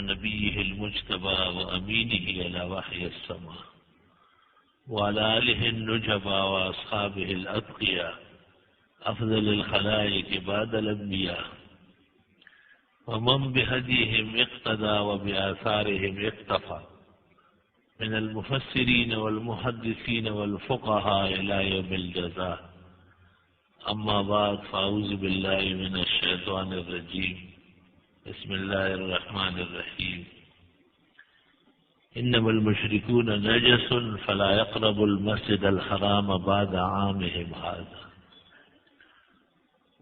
ونبيه المجتبى وأمينه على وحي السماء وعلى آله النجبى وأصحابه الأتقياء أفضل الخلائق بعد الأنبياء ومن بهديهم اقتدى وبآثارهم اقتفى من المفسرين والمحدثين والفقهاء إلى يوم الجزاء. أما بعد فأعوذ بالله من الشيطان الرجيم. بسم الله الرحمن الرحيم. إنما المشركون نجس فلا يقربوا المسجد الحرام بعد عامهم هذا.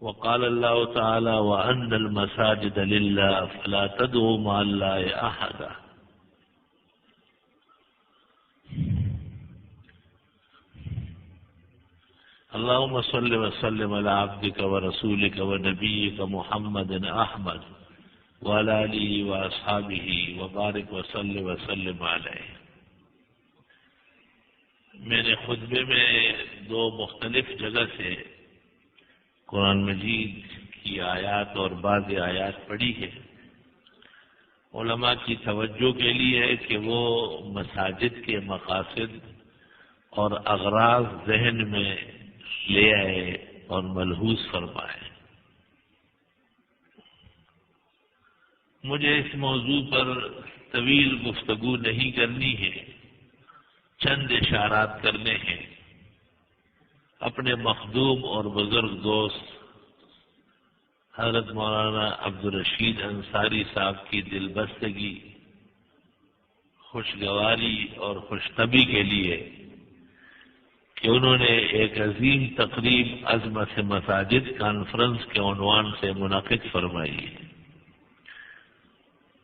وقال الله تعالى وأن المساجد لله فلا تدعوا مع الله أحدا. اللهم صل وسلم على عبدك ورسولك ونبيك محمد أحمد وعلى آله وأصحابه وبارك وسلم علیہ. میں نے خطبے میں دو مختلف جگہ سے قرآن مجید کی آیات اور بعض آیات پڑھی ہے. علماء کی توجہ کے لیے ہے کہ وہ مساجد کے مقاصد اور اغراض ذہن میں لے آئے اور ملحوظ فرمائے. مجھے اس موضوع پر طویل گفتگو نہیں کرنی ہے، چند اشارات کرنے ہیں. اپنے مخدوم اور بزرگ دوست حضرت مولانا عبدالرشید انصاری صاحب کی دلبستگی، خوشگواری اور خوشطبعی کے لیے کہ انہوں نے ایک عظیم تقریب عظمت مساجد کانفرنس کے عنوان سے منعقد فرمائی ہے،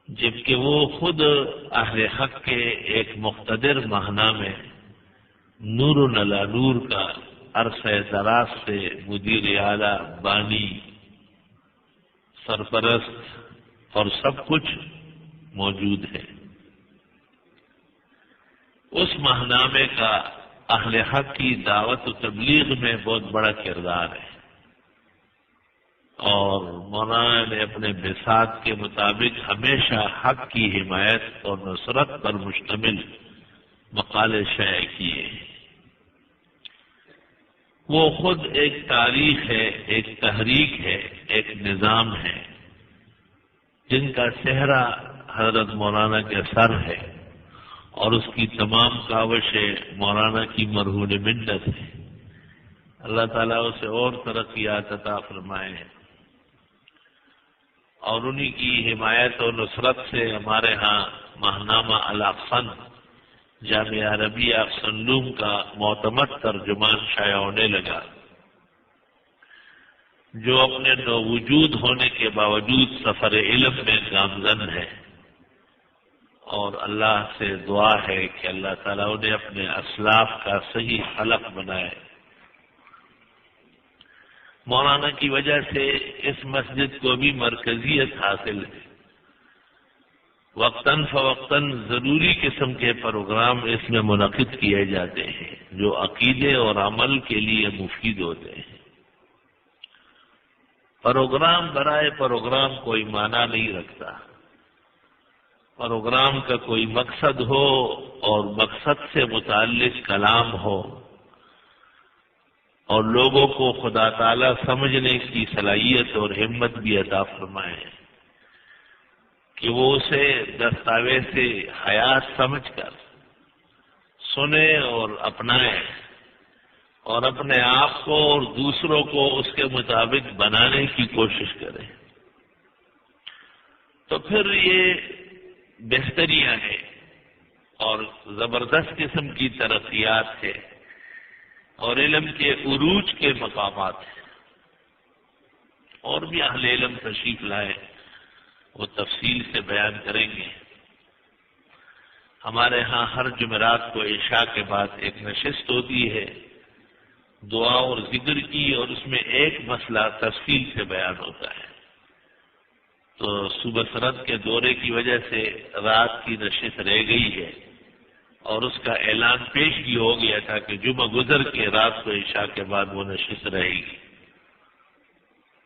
جبکہ وہ خود اہل حق کے ایک مقتدر ماہنہ میں نور علی نور کا عرصہ دراز سے مدیر اعلیٰ، بانی، سرپرست اور سب کچھ موجود ہے. اس ماہنامے کا اہل حق کی دعوت و تبلیغ میں بہت بڑا کردار ہے، اور مولانا نے اپنے بساط کے مطابق ہمیشہ حق کی حمایت اور نصرت پر مشتمل مقالے شائع کیے. وہ خود ایک تاریخ ہے، ایک تحریک ہے، ایک نظام ہے جن کا صحرا حضرت مولانا کے سر ہے، اور اس کی تمام کاوشیں مولانا کی مرہون منت ہے. اللہ تعالیٰ اسے اور ترقیات عطا فرمائے ہیں، اور انہی کی حمایت اور نصرت سے ہمارے ہاں ماہنامہ الاقصن جامعہ عربیہ اقصنلوم کا معتمد ترجمان شائع ہونے لگا، جو اپنے نووجود ہونے کے باوجود سفر علم میں گامزن ہے. اور اللہ سے دعا ہے کہ اللہ تعالیٰ انہیں اپنے اسلاف کا صحیح خلق بنائے. مولانا کی وجہ سے اس مسجد کو بھی مرکزیت حاصل ہے. وقتاً فوقتاً ضروری قسم کے پروگرام اس میں منعقد کیے جاتے ہیں جو عقیدے اور عمل کے لیے مفید ہوتے ہیں. پروگرام برائے پروگرام کوئی معنی نہیں رکھتا. پروگرام کا کوئی مقصد ہو اور مقصد سے متعلق کلام ہو اور لوگوں کو خدا تعالی سمجھنے کی صلاحیت اور ہمت بھی عطا فرمائے کہ وہ اسے دستاویز حیات سمجھ کر سنے اور اپنائے، اور اپنے آپ کو اور دوسروں کو اس کے مطابق بنانے کی کوشش کرے. تو پھر یہ بہتریاں ہیں اور زبردست قسم کی ترقیات ہے اور علم کے عروج کے مقامات ہیں. اور بھی اہل علم تشریف لائے، وہ تفصیل سے بیان کریں گے. ہمارے ہاں ہر جمعرات کو عشاء کے بعد ایک نشست ہوتی ہے دعا اور ذکر کی، اور اس میں ایک مسئلہ تفصیل سے بیان ہوتا ہے. تو صبح سرد کے دورے کی وجہ سے رات کی نشست رہ گئی ہے، اور اس کا اعلان پیش بھی ہو گیا تھا کہ جمعہ گزر کے رات کو عشاء کے بعد وہ نشست رہے گی.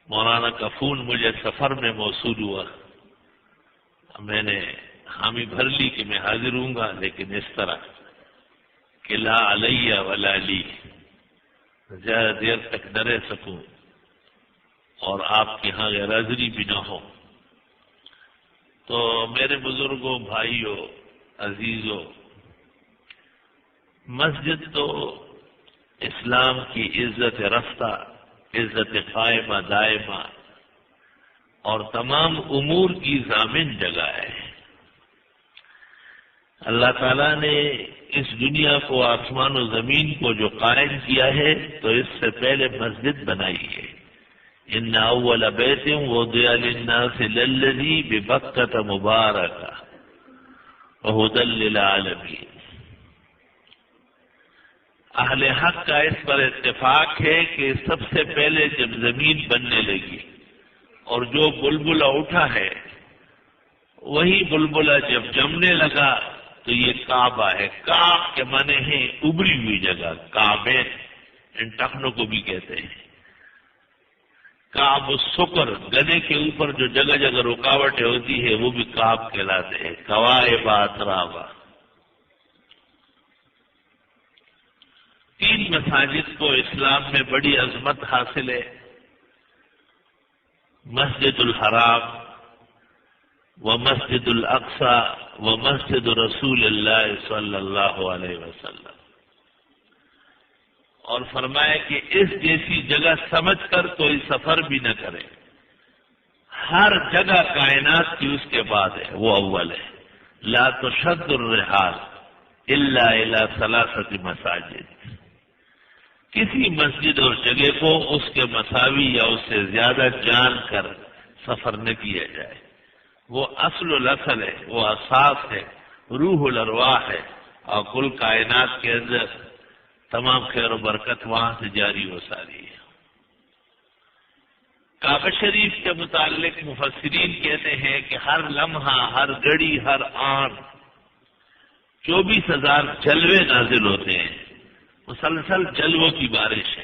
مولانا کا فون مجھے سفر میں موصول ہوا، میں نے حامی بھر لی کہ میں حاضر ہوں گا، لیکن اس طرح کہ لا علیہ ولا لی، زیادہ دیر تک نہ رہ سکوں اور آپ کے ہاں غیر حاضری بھی نہ ہو۔ تو میرے بزرگوں، بھائیوں، عزیزوں، مسجد تو اسلام کی عزت رفتہ، عزت قائمہ دائمہ اور تمام امور کی ضامن جگہ ہے۔ اللہ تعالیٰ نے اس دنیا کو، آسمان و زمین کو جو قائم کیا ہے تو اس سے پہلے مسجد بنائی ہے۔ ان اول بیت وضع للناس للذی ببکۃ مبارکہ وہدی للعالمین۔ اہل حق کا اس پر اتفاق ہے کہ سب سے پہلے جب زمین بننے لگی اور جو بلبلہ اٹھا ہے وہی بلبلہ جب جمنے لگا تو یہ کعبہ ہے۔ کعب کے معنی ہے ابری ہوئی جگہ، کعبے ان ٹخنوں کو بھی کہتے ہیں۔ کعب السکر، گدے کے اوپر جو جگہ جگہ رکاوٹیں ہوتی ہے وہ بھی کعب کہلاتے ہیں۔ کواعب اترابا۔ 3 مساجد کو اسلام میں بڑی عظمت حاصل ہے، مسجد الحرام و مسجد الاقصی و مسجد رسول اللہ صلی اللہ علیہ وسلم، اور فرمایا کہ اس جیسی جگہ سمجھ کر کوئی سفر بھی نہ کرے۔ ہر جگہ کائنات کی اس کے بعد ہے، وہ اول ہے۔ لا تشد الرحال الا الى 3 مساجد۔ کسی مسجد اور جگہ کو اس کے مساوی یا اس سے زیادہ جان کر سفر نہ کیا جائے۔ وہ اصل الاصل ہے، وہ اساس ہے، روح الارواح ہے، اور کل کائنات کے اندر تمام خیر و برکت وہاں سے جاری ہو ساری ہے۔ کعبہ شریف کے متعلق مفسرین کہتے ہیں کہ ہر لمحہ، ہر گھڑی، ہر آن 24,000 جلوے نازل ہوتے ہیں، مسلسل جلووں کی بارش ہے،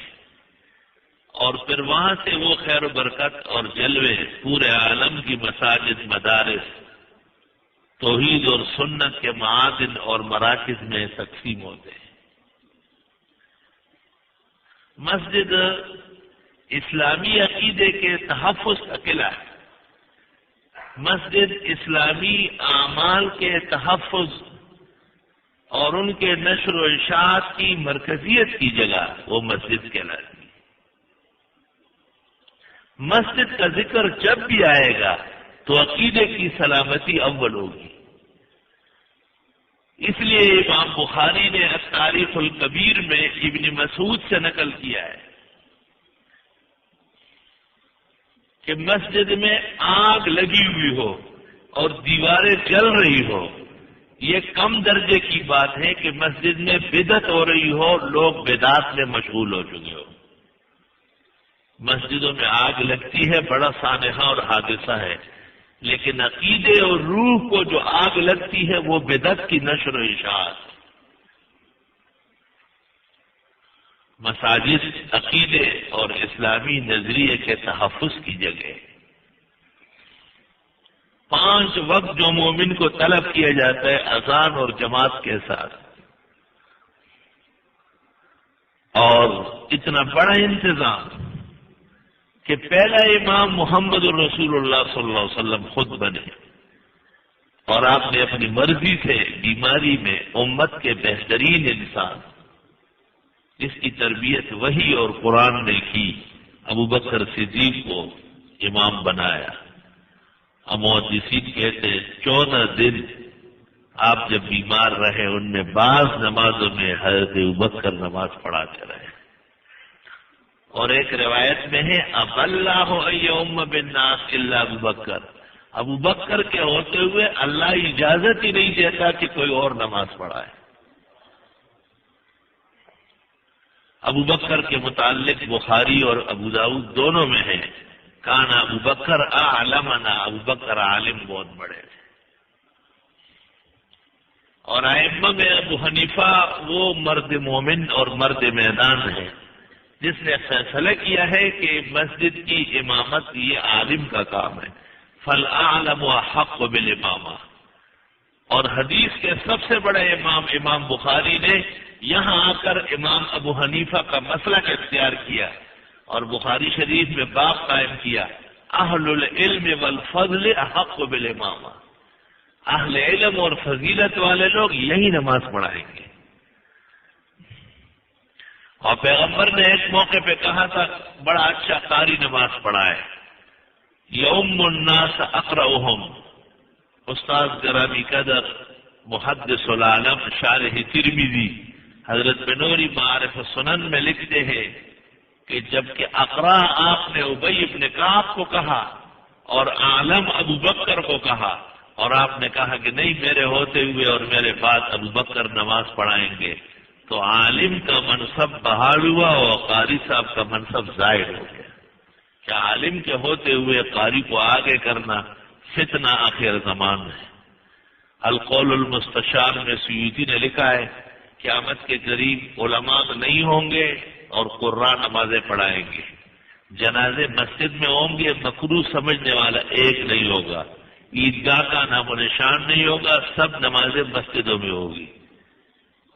اور پھر وہاں سے وہ خیر و برکت اور جلوے پورے عالم کی مساجد، مدارس، توحید اور سنت کے معادن اور مراکز میں تقسیم ہوتے ہیں۔ مسجد اسلامی عقیدے کے تحفظ کا قلعہ ہے۔ مسجد اسلامی اعمال کے تحفظ اور ان کے نشر و اشاعت کی مرکزیت کی جگہ وہ مسجد کہلاتی ہے۔ مسجد کا ذکر جب بھی آئے گا تو عقیدے کی سلامتی اول ہوگی۔ اس لیے امام بخاری نے التاریخ الکبیر میں ابن مسعود سے نقل کیا ہے کہ مسجد میں آگ لگی ہوئی ہو اور دیواریں جل رہی ہو، یہ کم درجے کی بات ہے کہ مسجد میں بدعت ہو رہی ہو، لوگ بدعت میں مشغول ہو چکے ہو۔ مسجدوں میں آگ لگتی ہے، بڑا سانحہ اور حادثہ ہے، لیکن عقیدے اور روح کو جو آگ لگتی ہے وہ بدعت کی نشر و اشاعت۔ مساجد عقیدے اور اسلامی نظریے کے تحفظ کی جگہ۔ 5 وقت جو مومن کو طلب کیا جاتا ہے اذان اور جماعت کے ساتھ، اور اتنا بڑا انتظام کہ پہلا امام محمد الرسول اللہ صلی اللہ علیہ وسلم خود بنے، اور آپ نے اپنی مرضی سے بیماری میں امت کے بہترین انسان جس کی تربیت وحی اور قرآن نے کی، ابو بکر صدیق کو امام بنایا۔ محدثین کہتے 14 دن آپ جب بیمار رہے، ان میں بعض نمازوں میں حضرت ابوبکر نماز پڑھاتے رہے، اور ایک روایت میں ہے اب اللہ یوم بالناس الا ابوبکر، ابوبکر کے ہوتے ہوئے اللہ اجازت ہی نہیں دیتا کہ کوئی اور نماز پڑھائے۔ ابوبکر کے متعلق بخاری اور ابو داؤد دونوں میں ہے کان ابوبکر اعلمنا، ابوبکر عالم بہت بڑے تھے۔ اور ائمہ میں ابو حنیفہ وہ مرد مومن اور مرد میدان ہے جس نے فیصلہ کیا ہے کہ مسجد کی امامت یہ عالم کا کام ہے، فالأعلم أحق بالإمامة. اور حدیث کے سب سے بڑے امام امام بخاری نے یہاں آ کر امام ابو حنیفہ کا مسلک اختیار کیا اور بخاری شریف میں باب قائم کیا، اہل العلم والفضل احق بالامامہ، اہل علم اور فضیلت والے لوگ یہی نماز پڑھائیں گے. اور پیغمبر نے ایک موقع پہ کہا تھا بڑا اچھا قاری نماز پڑھائے، یوم الناس اقرأهم. استاد گرامی قدر محدث العالم شارح ترمذی حضرت بنوری معارف السنن میں لکھتے ہیں کہ جبکہ اقرا آپ نے ابی بن کعب کو کہا اور عالم ابو بکر کو کہا، اور آپ نے کہا کہ نہیں میرے ہوتے ہوئے اور میرے بعد ابو بکر نماز پڑھائیں گے، تو عالم کا منصب بحال ہوا اور قاری صاحب کا منصب زائد ہو گیا. کیا عالم کے ہوتے ہوئے قاری کو آگے کرنا فتنہ آخر زمان ہے. القول المستشار میں سیوطی نے لکھا ہے قیامت کے قریب علماء نہیں ہوں گے اور قراء نمازیں پڑھائیں گے، جنازے مسجد میں ہوں گے، مکروہ سمجھنے والا ایک نہیں ہوگا، عیدگاہ کا نام و نشان نہیں ہوگا، سب نمازیں مسجدوں میں ہوگی،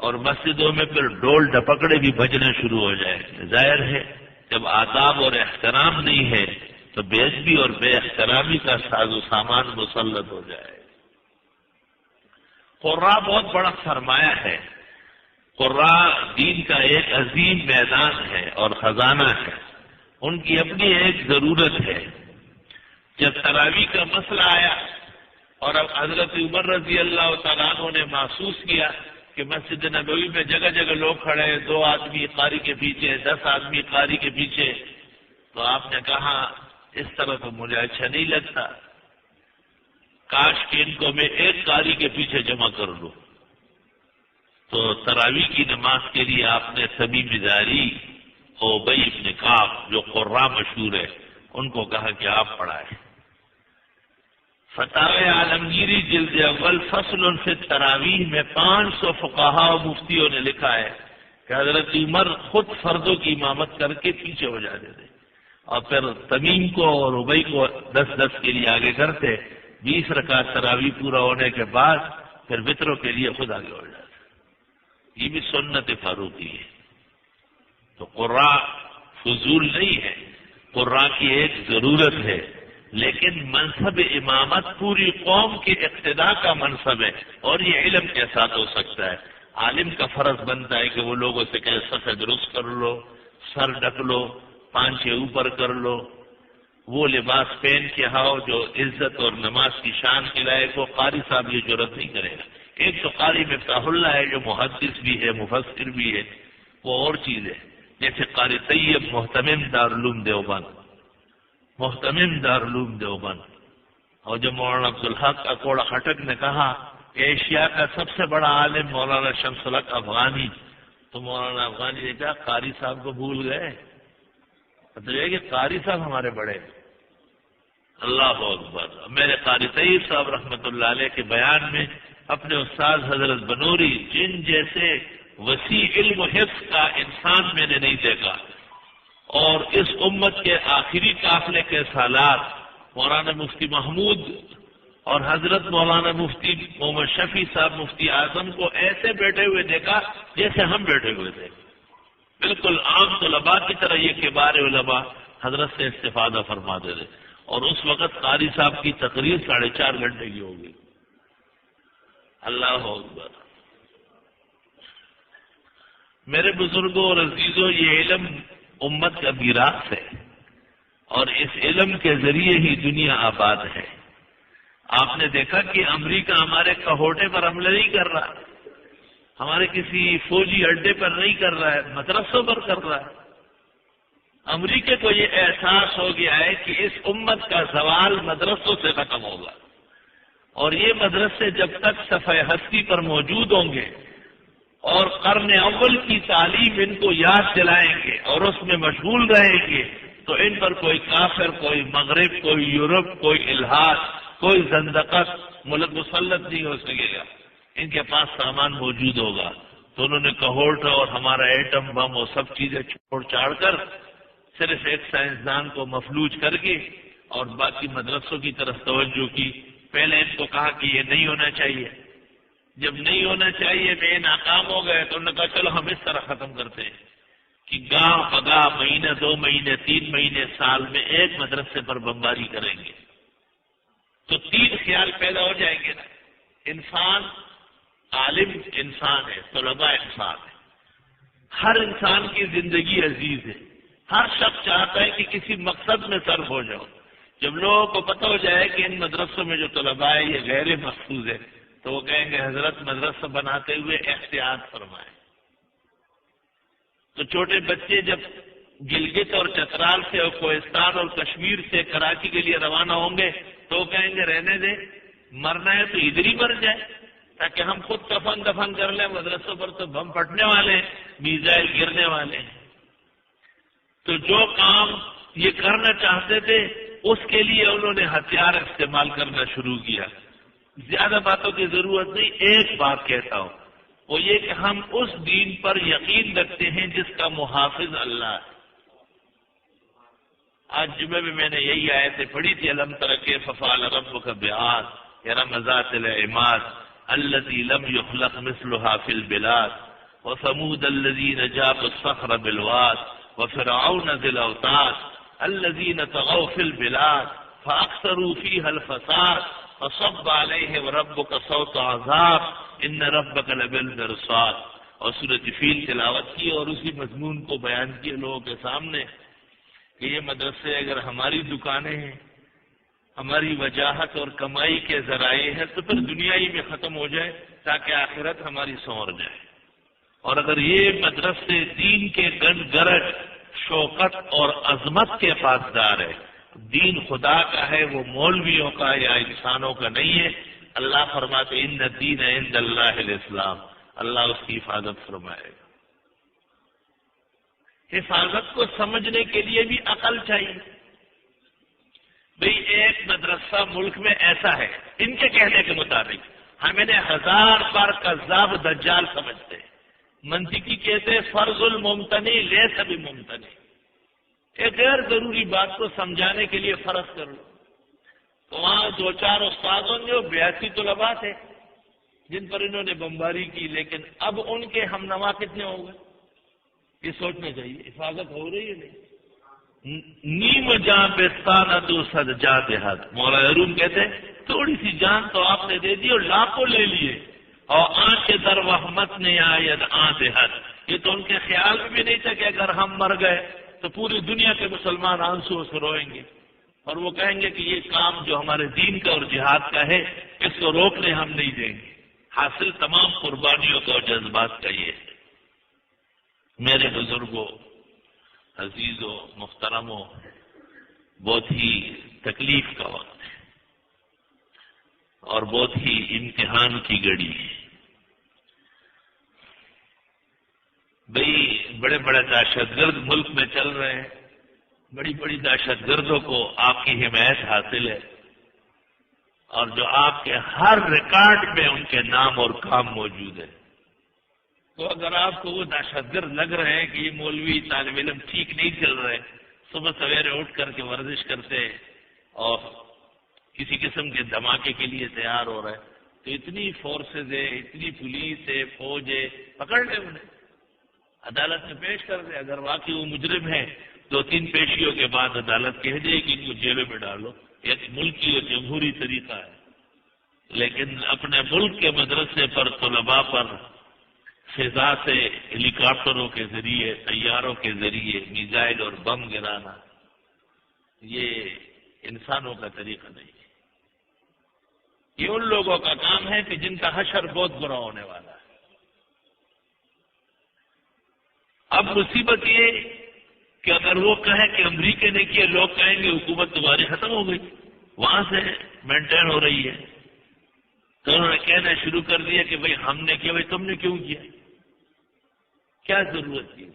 اور مسجدوں میں پھر ڈول ڈپکڑے بھی بجنے شروع ہو جائیں گے. ظاہر ہے جب آداب اور احترام نہیں ہے تو بے ادبی اور بے احترامی کا ساز و سامان مسلط ہو جائے. قراء بہت بڑا سرمایہ ہے. قراء دین کا ایک عظیم میدان ہے اور خزانہ ہے. ان کی اپنی ایک ضرورت ہے. جب تراویح کا مسئلہ آیا اور اب حضرت عمر رضی اللہ تعالیٰ عنہ نے محسوس کیا کہ مسجد نبوی میں جگہ جگہ لوگ کھڑے ہیں، 2 آدمی قاری کے پیچھے، 10 آدمی قاری کے پیچھے، تو آپ نے کہا اس طرح تو مجھے اچھا نہیں لگتا، کاش کہ ان کو میں ایک قاری کے پیچھے جمع کر لوں. تو تراویح کی نماز کے لیے آپ نے سبی مزاری ابی بن کعب جو قراء مشہور ہے ان کو کہا کہ آپ پڑھائیں. فتاوی عالمگیری جلد اول فصل فی التراویح میں 500 فقہا و مفتیوں نے لکھا ہے کہ حضرت عمر خود فردوں کی امامت کر کے پیچھے ہو جاتے تھے اور پھر تمیم کو اور ابی کو 10-10 کے لیے آگے کرتے. 20 رکعت تراویح پورا ہونے کے بعد پھر وطروں کے لیے خود آگے ہو جاتے. یہ بھی سنت فاروقی ہے. تو قراء فضول نہیں ہے، قراء کی ایک ضرورت ہے، لیکن منصب امامت پوری قوم کے اقتداء کا منصب ہے اور یہ علم کے ساتھ ہو سکتا ہے. عالم کا فرض بنتا ہے کہ وہ لوگوں سے کہے صفحہ درست کر لو، سر ڈھک لو، پانچے اوپر کر لو، وہ لباس پہن کے آؤ جو عزت اور نماز کی شان کے لائق ہو. قاری صاحب یہ جرأت نہیں کرے گا. ایک تو قاری مفتاح اللہ ہے جو محدث بھی ہے، مفسر بھی ہے، وہ اور چیز ہے. جیسے قاری طیب محتمم دارالعلوم دیوبند، اور جو مولانا عبدالحق اکوڑا خٹک نے کہا کہ ایشیا کا سب سے بڑا عالم مولانا شمس الحق افغانی، تو مولانا افغانی نے کہا قاری صاحب کو بھول گئے. مطلب یہ کہ قاری صاحب ہمارے بڑے. اللہ اکبر. میرے قاری طیب صاحب رحمۃ اللہ علیہ کے بیان میں اپنے استاد حضرت بنوری جن جیسے وسیع علم و حفظ کا انسان میں نے نہیں دیکھا، اور اس امت کے آخری قافلے کے سالار مولانا مفتی محمود اور حضرت مولانا مفتی محمد شفیع صاحب مفتی اعظم کو ایسے بیٹھے ہوئے دیکھا جیسے ہم بیٹھے ہوئے تھے، بالکل عام طلباء کی طرح. یہ کبار علماء حضرت سے استفادہ فرماتے تھے، اور اس وقت قاری صاحب کی تقریر 4.5 گھنٹے کی ہوگی. اللہ اکبر. میرے بزرگوں اور عزیزوں، یہ علم امت کا میراث ہے اور اس علم کے ذریعے ہی دنیا آباد ہے. آپ نے دیکھا کہ امریکہ ہمارے کہوٹے پر حملہ نہیں کر رہا، ہمارے کسی فوجی اڈے پر نہیں کر رہا ہے، مدرسوں پر کر رہا ہے. امریکہ کو یہ احساس ہو گیا ہے کہ اس امت کا زوال مدرسوں سے ختم ہوگا، اور یہ مدرسے جب تک صفحہ ہستی پر موجود ہوں گے اور قرن اول کی تعلیم ان کو یاد دلائیں گے اور اس میں مشغول رہیں گے، تو ان پر کوئی کافر، کوئی مغرب، کوئی یورپ، کوئی الحاد، کوئی زندقت ملک مسلط نہیں ہو سکے گا. ان کے پاس سامان موجود ہوگا. تو انہوں نے کہوٹ اور ہمارا ایٹم بم اور سب چیزیں چھوڑ چھاڑ کر صرف ایک سائنسدان کو مفلوج کر کے اور باقی مدرسوں کی طرف توجہ کی. پہلے ان کو کہا کہ یہ نہیں ہونا چاہیے. جب نہیں ہونا چاہیے میں ناکام ہو گئے تو انہوں نے کہا چلو ہم اس طرح ختم کرتے ہیں کہ گاہ بگاہ مہینہ 2 مہینے 3 مہینے سال میں ایک مدرسے پر بمباری کریں گے. تو 3 خیال پیدا ہو جائیں گے نا. انسان عالم انسان ہے، طلباء انسان ہے، ہر انسان کی زندگی عزیز ہے. ہر شخص چاہتا ہے کہ کسی مقصد میں صرف ہو جاؤ. جب لوگوں کو پتہ ہو جائے کہ ان مدرسوں میں جو طلباء ہے یہ غیر مقصود ہے تو وہ کہیں گے حضرت مدرسہ بناتے ہوئے احتیاط فرمائیں. تو چھوٹے بچے جب گلگت اور چترال سے اور کوہستان اور کشمیر سے کراچی کے لیے روانہ ہوں گے تو وہ کہیں گے رہنے دیں، مرنا ہے تو ادھر ہی مر جائے تاکہ ہم خود کفن دفن کر لیں. مدرسوں پر تو بم پھٹنے والے ہیں، میزائل گرنے والے ہیں. تو جو کام یہ کرنا چاہتے تھے اس کے لیے انہوں نے ہتھیار استعمال کرنا شروع کیا. زیادہ باتوں کی ضرورت نہیں، ایک بات کہتا ہوں وہ یہ کہ ہم اس دین پر یقین رکھتے ہیں جس کا محافظ اللہ ہے. آج جمعے میں نے یہی آیتیں پڑھی تھی، الم تر کیف فعل ربک بعاد ارم ذات العماد التي لم يخلق مثلها في البلاد وثمود الذين جابوا الصخر بالواد وفرعون ذي الاوتاد الذين طغوا في البلاد فاكثروا فيها الفساد فصب عليهم ربك صوت عذاب ان ربك لبالمرصاد. اور سورۃ فیل تلاوت کی اور اسی مضمون کو بیان کیا لوگوں کے سامنے کہ یہ مدرسے اگر ہماری دکانیں ہیں، ہماری وجاہت اور کمائی کے ذرائع ہیں تو پھر دنیا ہی میں ختم ہو جائے تاکہ آخرت ہماری سنور جائے. اور اگر یہ مدرسے دین کے گن گرج شوکت اور عظمت کے پاسدار ہے، دین خدا کا ہے، وہ مولویوں کا یا انسانوں کا نہیں ہے. اللہ فرماتے ان الدین عند اللہ الاسلام، اللہ اس کی حفاظت فرمائے گا. حفاظت کو سمجھنے کے لیے بھی عقل چاہیے. بھئی ایک مدرسہ ملک میں ایسا ہے، ان کے کہنے کے مطابق ہم انہیں 1000 بار کذاب دجال سمجھتے ہیں. منطقی کہتے فرض الممتنی لیس بممتنی، ایک غیر ضروری بات کو سمجھانے کے لیے فرض کر لو. تو وہاں 2-4 استاد ہوں گے، 82 طلباء تھے جن پر انہوں نے بمباری کی، لیکن اب ان کے ہم نوا کتنے ہو گئے یہ سوچنا چاہیے. حفاظت ہو رہی ہے نہیں؟ نیم جاں پستانہ تو صد جا دیہات، مولا روم کہتے ہیں تھوڑی سی جان تو آپ نے دے دی اور لاکھوں لے لیے. اور آنکھ در وحمت نے آید آن دیہات، یہ تو ان کے خیال میں بھی نہیں تھا کہ اگر ہم مر گئے تو پوری دنیا کے مسلمان آنسو سے روئیں گے اور وہ کہیں گے کہ یہ کام جو ہمارے دین کا اور جہاد کا ہے اس کو روکنے ہم نہیں دیں گے. حاصل تمام قربانیوں کا اور جذبات کا یہ ہے. میرے بزرگوں، عزیزوں، محترموں، بہت ہی تکلیف کا وقت ہے اور بہت ہی امتحان کی گھڑی ہے. بھئی بڑے بڑے دہشت گرد ملک میں چل رہے ہیں، بڑی بڑی دہشت گردوں کو آپ کی حمایت حاصل ہے اور جو آپ کے ہر ریکارڈ میں ان کے نام اور کام موجود ہے. تو اگر آپ کو وہ دہشت گرد لگ رہے ہیں کہ یہ مولوی طالب علم ٹھیک نہیں چل رہے، صبح سویرے اٹھ کر کے ورزش کرتے اور کسی قسم کے دھماکے کے لیے تیار ہو رہے، تو اتنی فورسز ہے، اتنی پولیس ہے، فوج ہے، پکڑ لیں انہیں، عدالت میں پیش کر دیں. اگر واقعی وہ مجرم ہے 2-3 پیشیوں کے بعد عدالت کہہ دے کہ ان کو جیلوں میں ڈالو. ایک ملکی اور جمہوری طریقہ ہے. لیکن اپنے ملک کے مدرسے پر طلباء پر فضا سے ہیلی کاپٹروں کے ذریعے، طیاروں کے ذریعے میزائل اور بم گرانا، یہ انسانوں کا طریقہ نہیں ہے. یہ ان لوگوں کا کام ہے کہ جن کا حشر بہت برا ہونے والا ہے. اب مصیبت یہ کہ اگر وہ کہیں کہ امریکہ نے کیا، لوگ کہیں گے حکومت تمہاری ختم ہو گئی، وہاں سے مینٹین ہو رہی ہے. تو انہوں نے کہنا شروع کر دیا کہ بھئی ہم نے کیا، بھئی تم نے کیوں کیا، کیا ضرورت تھی.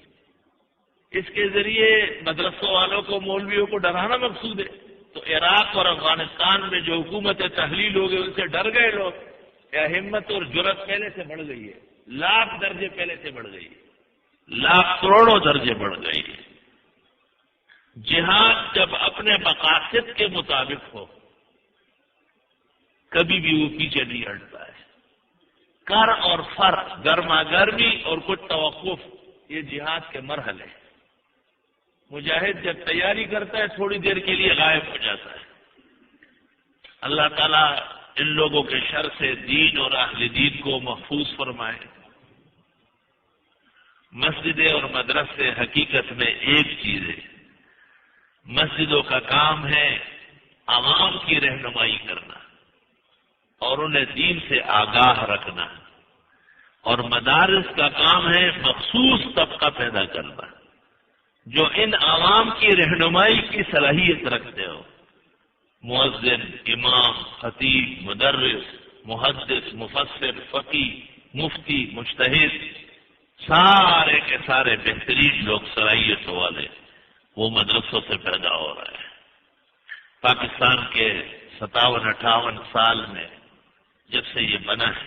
اس کے ذریعے مدرسوں والوں کو، مولویوں کو ڈرانا مقصود ہے. تو عراق اور افغانستان میں جو حکومت تحلیل ہو گئی ان سے ڈر گئے لوگ. یا ہمت اور جرت پہلے سے بڑھ گئی ہے، 1,00,000 درجے پہلے سے بڑھ گئی ہے، 1,00,000 کروڑوں درجے بڑھ گئی ہے. جہاد جب اپنے مقاصد کے مطابق ہو کبھی بھی وہ پیچھے نہیں ہٹتا ہے. کر اور فر، گرما گرمی اور کچھ توقف، یہ جہاد کے مرحلے. مجاہد جب تیاری کرتا ہے تھوڑی دیر کے لیے غائب ہو جاتا ہے. اللہ تعالیٰ ان لوگوں کے شر سے دین اور اہل دین کو محفوظ فرمائے. مسجدیں اور مدرسے حقیقت میں ایک چیز ہے. مسجدوں کا کام ہے عوام کی رہنمائی کرنا اور انہیں دین سے آگاہ رکھنا، اور مدارس کا کام ہے مخصوص طبقہ پیدا کرنا جو ان عوام کی رہنمائی کی صلاحیت رکھتے ہو. مؤذن، امام، خطیب، مدرس، محدث، مفسر، فقی، مفتی، مجتہد، سارے کے سارے بہترین لوگ صلاحیت والے وہ مدرسوں سے پیدا ہو رہے ہیں. پاکستان کے 57-58 سال میں جب سے یہ بنا ہے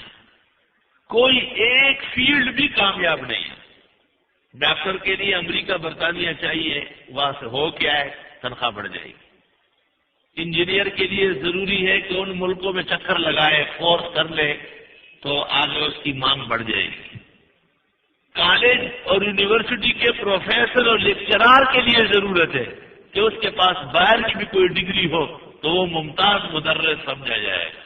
کوئی ایک فیلڈ بھی کامیاب نہیں ہے. ڈاکٹر کے لیے امریکہ برطانیہ چاہیے، وہاں سے ہو کیا ہے تنخواہ بڑھ جائے گی. انجینئر کے لیے ضروری ہے کہ ان ملکوں میں چکر لگائے، کورس کر لے تو آگے اس کی مانگ بڑھ جائے گی. کالج اور یونیورسٹی کے پروفیسر اور لیکچرار کے لیے ضرورت ہے کہ اس کے پاس باہر کی بھی کوئی ڈگری ہو تو وہ ممتاز مدرس سمجھا جائے گا.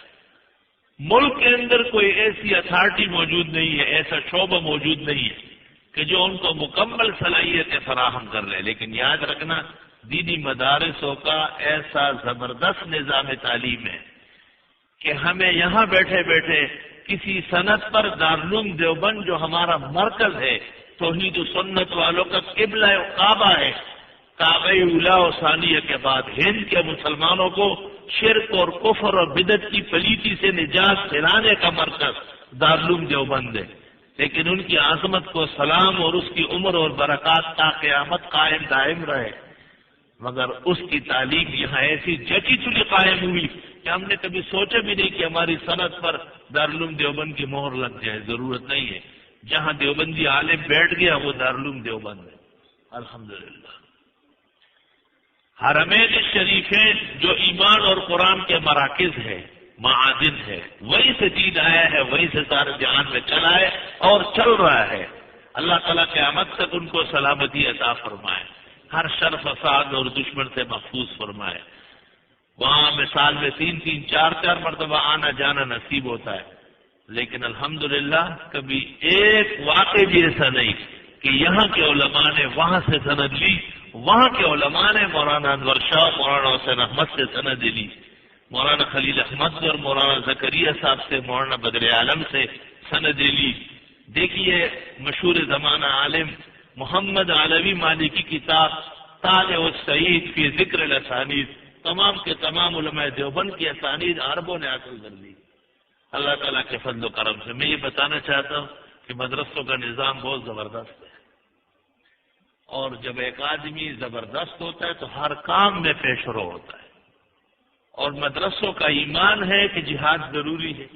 ملک کے اندر کوئی ایسی اتھارٹی موجود نہیں ہے، ایسا شعبہ موجود نہیں ہے کہ جو ان کو مکمل صلاحیتیں فراہم کر لے. لیکن یاد رکھنا دینی مدارسوں کا ایسا زبردست نظام تعلیم ہے کہ ہمیں یہاں بیٹھے بیٹھے کسی سند پر دارالعلوم دیوبند جو ہمارا مرکز ہے، توحید و سنت والوں کا قبلہ کعبہ ہے، کعبہ اولا و ثانیہ کے بعد ہند کے مسلمانوں کو شرک اور کفر اور بدعت کی پلیتی سے نجات دلانے کا مرکز دارالعلوم دیوبند ہے. لیکن ان کی عظمت کو سلام اور اس کی عمر اور برکات تا قیامت قائم دائم رہے. مگر اس کی تعلیم یہاں ایسی جچی چلی قائم ہوئی کہ ہم نے کبھی سوچا بھی نہیں کہ ہماری سند پر دارالعلوم دیوبند کی مہر لگ جائے. ضرورت نہیں ہے. جہاں دیوبندی عالم بیٹھ گیا وہ دارالعلوم دیوبند ہے. الحمدللہ. حرمین شریفین جو ایمان اور قرآن کے مراکز ہے، معادن ہے، وہی سے دین آیا ہے، وہی سے سارے جہان میں چلا ہے اور چل رہا ہے. اللہ تعالیٰ قیامت تک ان کو سلامتی عطا فرمائے، ہر شر فساد اور دشمن سے محفوظ فرمائے. وہاں میں سال میں 3-3 4-4 مرتبہ آنا جانا نصیب ہوتا ہے. لیکن الحمدللہ کبھی ایک واقع بھی ایسا نہیں کہ یہاں کے علماء نے وہاں سے سند لی، وہاں کے علماء نے مولانا انور شاہ، مولانا حسین احمد سے سند لی، مولانا خلیل احمد اور مولانا زکریا صاحب سے، مولانا بدر عالم سے سند لی. دیکھیے مشہور زمانہ عالم محمد علوی مالکی کی کتاب طالع السعید فی ذکر الاسانید، تمام کے تمام علماء دیوبند کی اسانید عربوں نے حاصل کر لی. اللہ تعالیٰ کے فضل و کرم سے میں یہ بتانا چاہتا ہوں کہ مدرسوں کا نظام بہت زبردست ہے، اور جب ایک آدمی زبردست ہوتا ہے تو ہر کام میں پیش رو ہوتا ہے. اور مدرسوں کا ایمان ہے کہ جہاد ضروری ہے.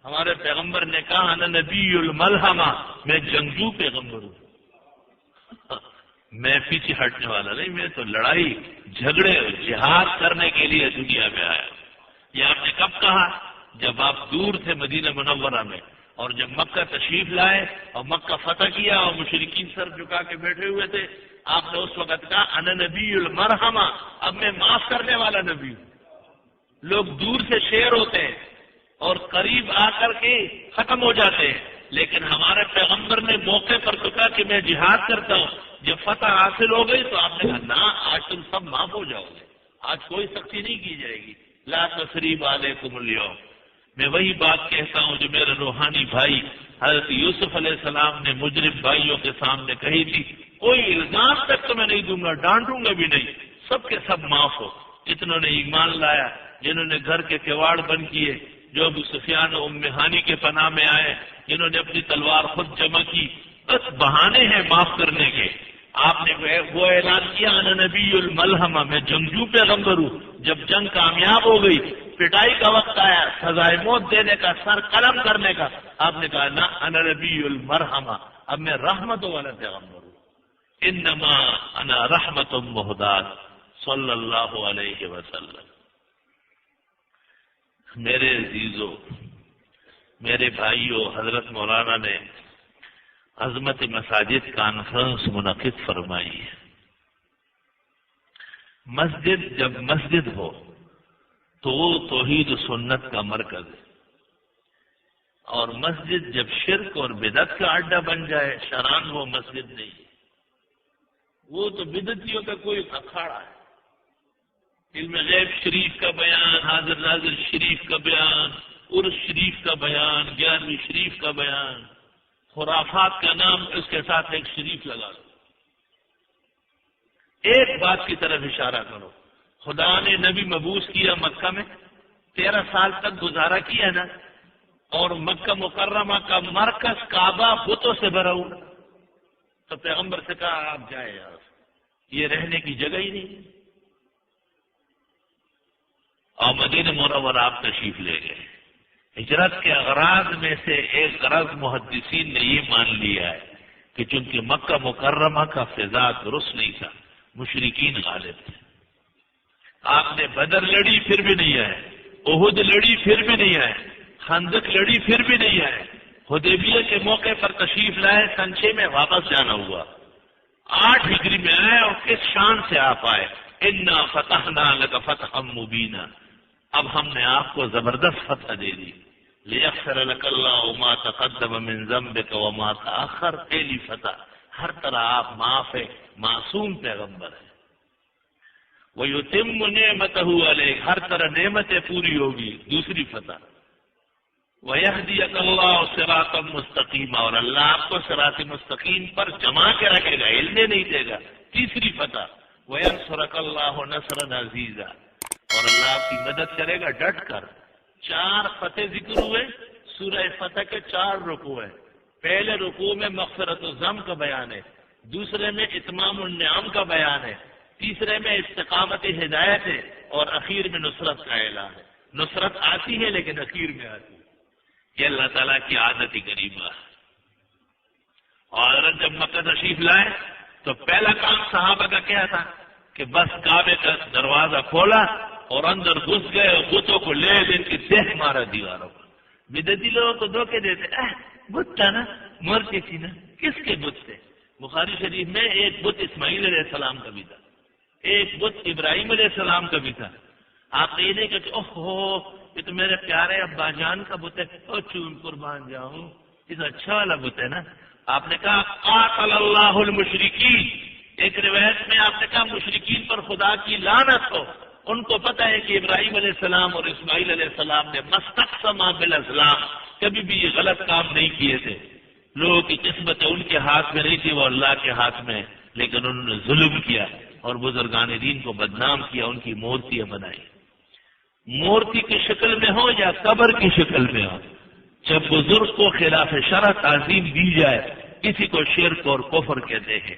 ہمارے پیغمبر نے کہا انا نبی الملحمہ، میں جنگجو پیغمبر ہوں. میں پیچھے ہٹنے والا نہیں، میں تو لڑائی جھگڑے جہاد کرنے کے لیے دنیا میں آیا. یہ آپ نے کب کہا؟ جب آپ دور تھے مدینہ منورہ میں، اور جب مکہ تشریف لائے اور مکہ فتح کیا اور مشرکین سر جھکا کے بیٹھے ہوئے تھے، آپ نے اس وقت کہا انا نبی المرحمہ، اب میں معاف کرنے والا نبی ہوں. لوگ دور سے شیر ہوتے ہیں اور قریب آ کر کے ختم ہو جاتے ہیں، لیکن ہمارے پیغمبر نے موقع پر تو کہا کہ میں جہاد کرتا ہوں. جب فتح حاصل ہو گئی تو آپ نے کہا نہ، آج تم سب معاف ہو جاؤ گے، آج کوئی سختی نہیں کی جائے گی. لا تثریب علیکم اليوم. میں وہی بات کہتا ہوں جو میرے روحانی بھائی حضرت یوسف علیہ السلام نے مجرم بھائیوں کے سامنے کہی تھی، کوئی الزام تک تو میں نہیں دوں گا، ڈانٹوں گا بھی نہیں، سب کے سب معاف ہو. جتنوں نے ایمان لایا، جنہوں نے گھر کے کواڑ بند کیے، جو ابو سفیان و ام ہانی کے پناہ میں آئے، جنہوں نے اپنی تلوار خود جمع کی، بس بہانے ہیں معاف کرنے کے. آپ نے وہ اعلان کیا انا نبی الملحمہ، میں جنگجو پیغمبر ہوں. جب جنگ کامیاب ہو گئی، پٹائی کا وقت آیا، سزائے موت دینے کا، سر قلم کرنے کا، آپ نے کہا نہ، انا نبی المرحمہ، اب میں رحمت والا پیغمبر ہوں. انما انا رحمت مہدات، صلی اللہ علیہ وسلم۔ میرے عزیزو، میرے بھائیو، حضرت مولانا نے عظمت مساجد کانفرنس منعقد فرمائی ہے۔ مسجد جب مسجد ہو تو وہ توحید و سنت کا مرکز ہے، اور مسجد جب شرک اور بدعت کا اڈا بن جائے شران وہ مسجد نہیں، وہ تو بدعتیوں کا کوئی اکھاڑا ہے۔ علم غیب شریف کا بیان، حاضر ناظر شریف کا بیان، عرس شریف کا بیان، 11ویں شریف کا بیان، خرافات کا نام اس کے ساتھ ایک شریف لگا دو۔ ایک بات کی طرف اشارہ کرو، خدا نے نبی مبعوث کیا مکہ میں، 13 سال تک گزارا کیا نا، اور مکہ مکرمہ کا مرکز کعبہ بتوں سے بھرا ہوا، تو پیغمبر سے کہا آپ جائیں یار، یہ رہنے کی جگہ ہی نہیں۔ اور مدینہ منورہ آپ تشریف لے گئے۔ ہجرت کے اغراض میں سے ایک غرض محدثین نے یہ مان لیا ہے کہ چونکہ مکہ مکرمہ کا فضا درست نہیں تھا، مشرکین غالب تھے۔ آپ نے بدر لڑی پھر بھی نہیں آئے، احد لڑی پھر بھی نہیں آئے، خندق لڑی پھر بھی نہیں آئے، حدیبیہ کے موقع پر تشریف لائے، سن 6 میں واپس جانا ہوا، 8 ہجری میں آئے، اور کس شان سے آپ آئے، انا فتحنا لک فتحا مبینا، اب ہم نے آپ کو زبردست فتح دے دی، لیغفر لک اللہ ما تقدم من ذنبک وما تاخر، پہلی فتح، ہر طرح آپ معاف ہے، معصوم پیغمبر ہے۔ وَيُتِمُّ نِعْمَتَهُ عَلَيْكَ، ہر طرح نعمتیں پوری ہوگی، دوسری فتح۔ وَيَهْدِيَكَ اللَّهُ صِرَاطًا مُسْتَقِيمًا، اور اللہ آپ کو صراط مستقیم پر جمع کے رکھے گا، ہلنے نہیں دے گا، تیسری فتح۔ وَيَنْصُرَكَ اللَّهُ نَصْرًا عَزِيزًا، اور اللہ آپ کی مدد کرے گا ڈٹ کر۔ 4 فتح ذکر ہوئے، سورہ فتح کے 4 رکوع ہیں۔ پہلے رکوع میں مغفرت الذنب کا بیان ہے، دوسرے میں اتمام النعم کا بیان ہے، تیسرے میں استقامت ہدایت ہے، اور اخیر میں نصرت کا اعلان ہے۔ نصرت آتی ہے لیکن اخیر میں آتی ہے، یہ اللہ تعالیٰ کی عادت ہی کریمہ ہے۔ اور حضرت جب مکہ تشریف لائے تو پہلا کام صحابہ کا کیا تھا کہ بس کعبے کا دروازہ کھولا اور اندر گھس گئے، اور بتوں کو لے لے کے دیکھ مارا دیواروں کو۔ بدعتی لوگوں کو دھوکے دیتے، بت تھا نا، مورتی تھی نا، کس کے بت تھے؟ بخاری شریف میں ایک بت اسماعیل علیہ السلام کا بھی تھا، ایک بت ابراہیم علیہ السلام کا بھی تھا۔ آپ یہ نہیں کہتے اوہ یہ تو میرے پیارے ابا جان کا بت ہے، او چون قربان جاؤں، یہ تو اچھا والا بت ہے نا۔ آپ نے کہا قاتل اللہ المشرکین، ایک روایت میں آپ نے کہا مشرکین پر خدا کی لعنت ہو۔ ان کو پتہ ہے کہ ابراہیم علیہ السلام اور اسماعیل علیہ السلام نے مستقسما بالازلام، کبھی بھی یہ غلط کام نہیں کیے تھے۔ لوگوں کی قسمت ان کے ہاتھ میں نہیں تھی، وہ اللہ کے ہاتھ میں، لیکن انہوں نے ظلم کیا اور بزرگان دین کو بدنام کیا، ان کی مورتیاں بنائی، مورتی کی شکل میں ہو یا قبر کی شکل میں ہو۔ جب بزرگ کو خلاف شرع تعظیم دی جائے، کسی کو شرک اور کفر کہتے ہیں۔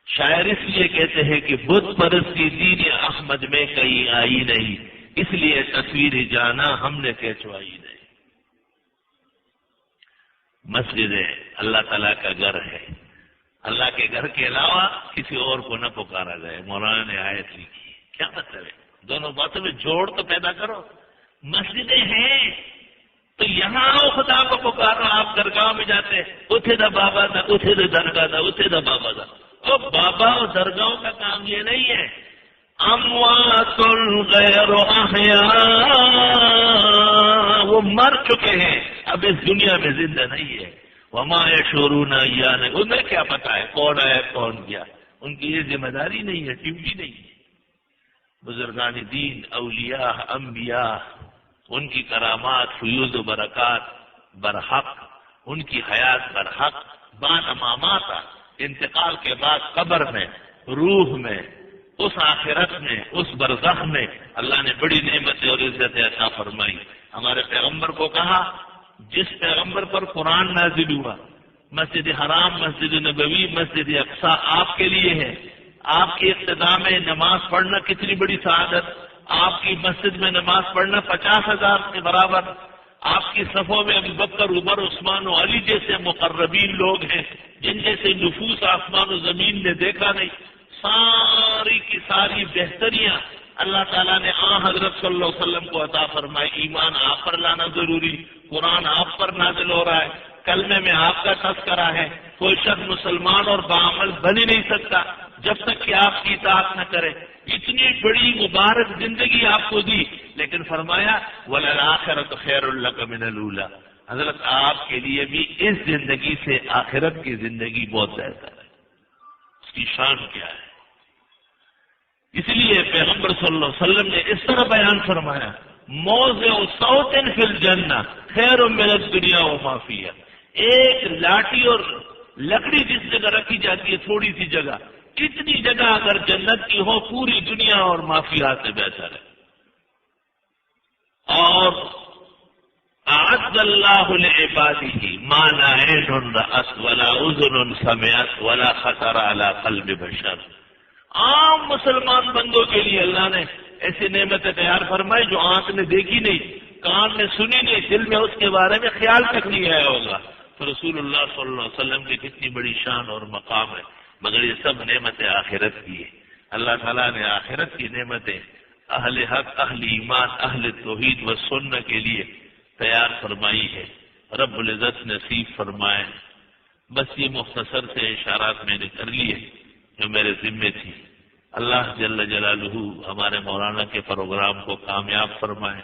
شاعر اس لیے کہتے ہیں کہ بت پرستی دین احمد میں کہیں آئی نہیں، اس لیے تصویر جانا ہم نے کھینچوائی نہیں۔ مسجد اللہ تعالیٰ کا گھر ہے، اللہ کے گھر کے علاوہ کسی اور کو نہ پکارا جائے۔ مولانا نے آیت لکھی، کیا مطلب ہے؟ دونوں باتوں میں جوڑ تو پیدا کرو۔ مسجدیں ہیں تو یہاں آؤ، خدا کو پکارو۔ آپ درگاہ میں جاتے، اتھے دا بابا دا، اتھے دا درگاہ دا، اتھے دا بابا دا۔ او بابا اور درگاہوں کا کام یہ نہیں ہے، اموات غیر احیاء، وہ مر چکے ہیں، اب اس دنیا میں زندہ نہیں ہے۔ وما یشعرون ایان، انہیں کیا پتا ہے کون آیا کون گیا، ان کی یہ ذمہ داری نہیں ہے، ڈیوٹی نہیں ہے۔ بزرگان دین، اولیاء، انبیاء، ان کی کرامات، فیوز و برکات برحق، ان کی حیات برحق، بانمامات، انتقال کے بعد قبر میں، روح میں، اس آخرت میں، اس برزخ میں اللہ نے بڑی نعمتیں اور عزتیں عطا فرمائی۔ ہمارے پیغمبر کو کہا، جس پیغمبر پر قرآن نازل ہوا، مسجد حرام، مسجد نبوی، مسجد اقصی آپ کے لیے ہے۔ آپ کی ابتدا میں نماز پڑھنا کتنی بڑی سعادت، آپ کی مسجد میں نماز پڑھنا 50,000 کے برابر۔ آپ کی صفوں میں ابو بکر، عمر، عثمان و علی جیسے مقربین لوگ ہیں، جن جیسے نفوس آسمان و زمین نے دیکھا نہیں۔ ساری کی ساری بہتریاں اللہ تعالیٰ نے حضرت صلی اللہ علیہ وسلم کو عطا فرمائی. ایمان آپ پر لانا ضروری، قرآن آپ پر نازل ہو رہا ہے، کلمے میں آپ کا تذکرہ ہے. کوئی شخص مسلمان اور باعمل بن ہی نہیں سکتا جب تک کہ آپ کی اطاعت نہ کرے. اتنی بڑی مبارک زندگی آپ کو دی، لیکن فرمایا وَلَلْآخِرَةُ خَيْرٌ لَكَ مِنَ الْأُولَىٰ. حضرت آپ کے لیے بھی اس زندگی سے آخرت کی زندگی بہت بہتر ہے. اس کی شان کیا ہے؟ اس لیے پیغمبر صلی اللہ علیہ وسلم نے اس طرح بیان فرمایا موضع صوت فی الجنہ خیر من الدنیا وما فیہا. ایک لاٹھی اور لکڑی جس جگہ رکھی جاتی ہے، تھوڑی سی جگہ، اتنی جگہ اگر جنت کی ہو پوری دنیا اور ما فیہا سے بہتر ہے. اور اعد اللہ لعبادہ ما لا عین رأت ولا اذن سمعت ولا خطر علی قلب بشر. عام مسلمان بندوں کے لیے اللہ نے ایسی نعمتیں تیار فرمائی جو آنکھ نے دیکھی نہیں، کان نے سنی نہیں، دل میں اس کے بارے میں خیال تک نہیں آیا ہوگا. تو رسول اللہ صلی اللہ علیہ وسلم کی کتنی بڑی شان اور مقام ہے. مگر یہ سب نعمتیں آخرت کی ہے. اللہ تعالیٰ نے آخرت کی نعمتیں اہل حق، اہل ایمان، اہل توحید و سنت کے لیے تیار فرمائی ہے. رب العزت نصیب فرمائے. بس یہ مختصر سے اشارات میں نے کر لیے جو میرے ذمے تھی. اللہ جل جلالہ ہمارے مولانا کے پروگرام کو کامیاب فرمائے.